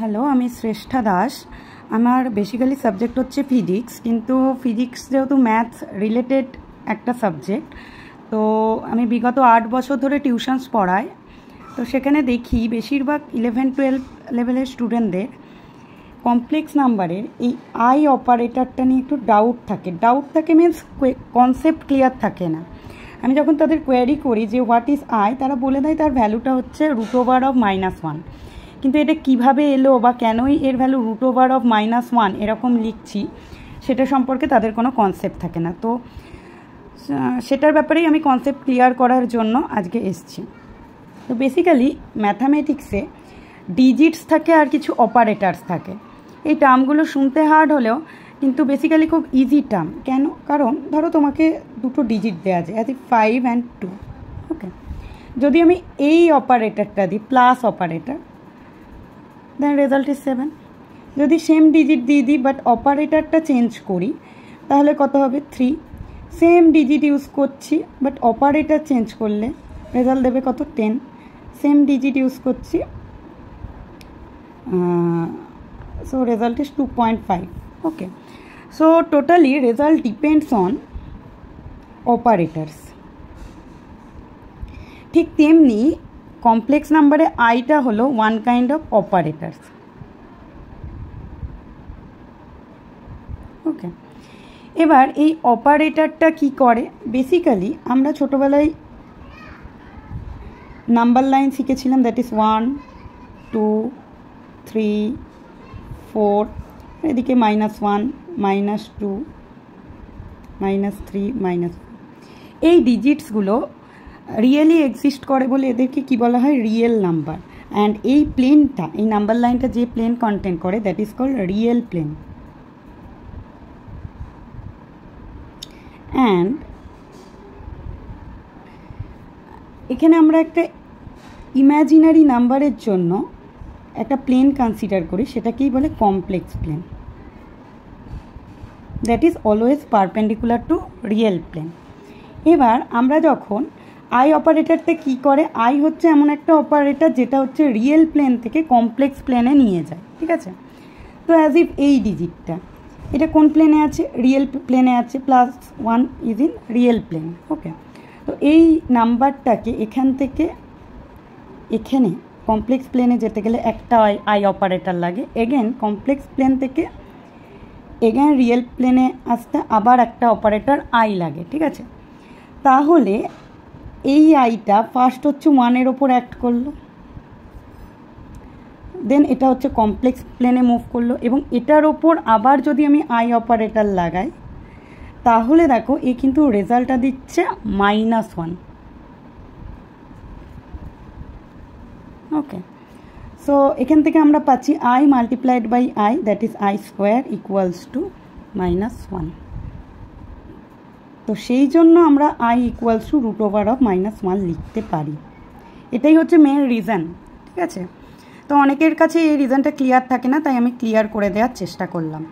Hello, আমি শ্রেষ্ঠা দাস। আমার basically subject হচ্ছে ফিজিক্স, কিন্তু ফিজিক্স যেহেতু ম্যাথস রিলেটেড একটা সাবজেক্ট, তো আমি বিগত 8 বছর ধরে টিউশনস পড়াই। তো সেখানে দেখি বেশিরভাগ 11-12 লেভেলের স্টুডেন্টদের কমপ্লেক্স নাম্বারের এই আই অপারেটরটা নিয়ে একটু ডাউট থাকে মিনস কনসেপ্ট ক্লিয়ার থাকে না। আমি যখন তাদের কোয়ারি করি যে হোয়াট ইজ আই, তারা বলে দেয় তার ভ্যালুটা হচ্ছে √(-1) কিন্তু এটা কিভাবে এলো বা কেনই এর ভ্যালু √(-1) এরকম লিখছি সেটা সম্পর্কে তাদের কোনো কনসেপ্ট থাকে না। তো সেটার ব্যাপারেই আমি কনসেপ্ট ক্লিয়ার করার জন্য আজকে এসেছি। তো বেসিক্যালি ম্যাথামেটিক্সে ডিজিটস থাকে আর কিছু অপারেটার্স থাকে। এই টার্মগুলো শুনতে হার্ড হলেও কিন্তু বেসিক্যালি খুব ইজি টার্ম। কেন? কারণ ধরো তোমাকে দুটো ডিজিট দেওয়া যায়, অ্যাজ 5 and 2। ওকে, যদি আমি এই অপারেটরটা দিই plus operator, then result is 7। যদি সেম ডিজিট দিয়ে দিই বাট অপারেটরটা চেঞ্জ করি, তাহলে কত হবে? 3। সেম ডিজিট ইউজ করছি বাট অপারেটর চেঞ্জ করলে রেজাল্ট দেবে কত? 10। সেম ডিজিট ইউজ করছি, so result is 2.5. okay, so totally result depends on operators. ঠিক তেমনি কমপ্লেক্স নাম্বারে আইটা হলো ওয়ান কাইন্ড অফ অপারেটার্স। ওকে, এবার এই অপারেটরটা কি করে? বেসিক্যালি আমরা ছোটোবেলায় নাম্বার লাইন শিখেছিলাম, দ্যাট ইজ 1, 2, 3, 4, এদিকে -1, -2, -3, -4। এই ডিজিটসগুলো রিয়েলি এক্সিস্ট করে বলে এদেরকে কি বলা হয়? Real number. অ্যান্ড এই প্লেনটা, এই নাম্বার লাইনটা যে প্লেন কন্টেন্ট করে, that is called real plane. And এখানে আমরা একটা ইম্যাজিনারি নাম্বারের জন্য একটা প্লেন কনসিডার করি, সেটাকেই বলে complex plane. That is always perpendicular to real plane. এবার আমরা যখন আই অপারেটরতে কি করে, আই হচ্ছে এমন একটা অপারেটর যেটা হচ্ছে রিয়েল প্লেন থেকে কমপ্লেক্স প্লেনে নিয়ে যায়। ঠিক আছে, তো অ্যাজ ইফ এই ডিজিটটা এটা কোন প্লেনে আছে? রিয়েল প্লেনে আছে, +1 ইজ ইন রিয়েল প্লেন। ওকে, তো এই নাম্বারটাকে এখান থেকে এখানে কমপ্লেক্স প্লেনে যেতে গেলে একটা আই অপারেটর লাগে। এগেন কমপ্লেক্স প্লেন থেকে এগেন রিয়েল প্লেনে আসতে আবার একটা অপারেটর আই লাগে। ঠিক আছে, তাহলে এই আইটা ফার্স্ট হচ্ছে 1-এর ওপর অ্যাক্ট করলো, দেন এটা হচ্ছে কমপ্লেক্স প্লেনে মুভ করলো, এবং এটার ওপর আবার যদি আমি আই অপারেটর লাগাই, তাহলে দেখো এ কিন্তু রেজাল্টটা দিচ্ছে -1। ওকে, সো এখান থেকে আমরা পাচ্ছি i multiplied by i, that is i² equals to -1। তো সেই জন্য আমরা i ইকুয়ালস টু √(-1) লিখতে পারি। এটাই হচ্ছে মেন রিজন। ঠিক আছে, তো অনেকের কাছে এই রিজনটা ক্লিয়ার থাকে না, তাই আমি ক্লিয়ার করে দেওয়ার চেষ্টা করলাম।